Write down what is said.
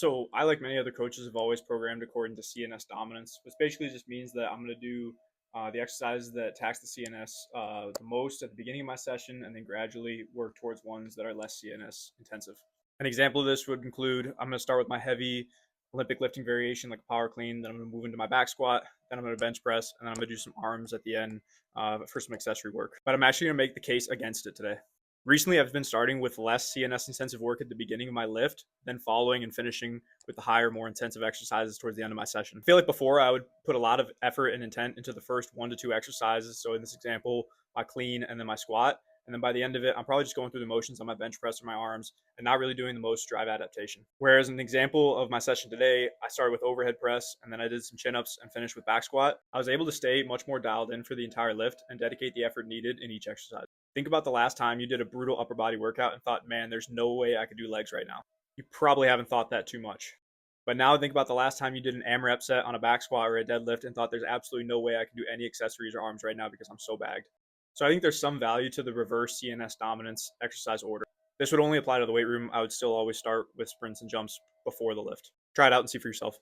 So I, like many other coaches, have always programmed according to CNS dominance, which basically just means that I'm going to do the exercises that tax the CNS the most at the beginning of my session, and then gradually work towards ones that are less CNS intensive. An example of this would include I'm going to start with my heavy Olympic lifting variation, like a power clean. Then I'm going to move into my back squat. Then I'm going to bench press, and then I'm going to do some arms at the end for some accessory work. But I'm actually going to make the case against it today. Recently, I've been starting with less CNS intensive work at the beginning of my lift, then following and finishing with the higher, more intensive exercises towards the end of my session. I feel like before I would put a lot of effort and intent into the first 1 to 2 exercises. So in this example, my clean and then my squat. And then by the end of it, I'm probably just going through the motions on my bench press or my arms and not really doing the most drive adaptation. Whereas an example of my session today, I started with overhead press and then I did some chin ups and finished with back squat. I was able to stay much more dialed in for the entire lift and dedicate the effort needed in each exercise. Think about the last time you did a brutal upper body workout and thought, man, there's no way I could do legs right now. You probably haven't thought that too much. But now think about the last time you did an AMRAP set on a back squat or a deadlift and thought there's absolutely no way I can do any accessories or arms right now because I'm so bagged. So I think there's some value to the reverse CNS dominance exercise order. This would only apply to the weight room. I would still always start with sprints and jumps before the lift. Try it out and see for yourself.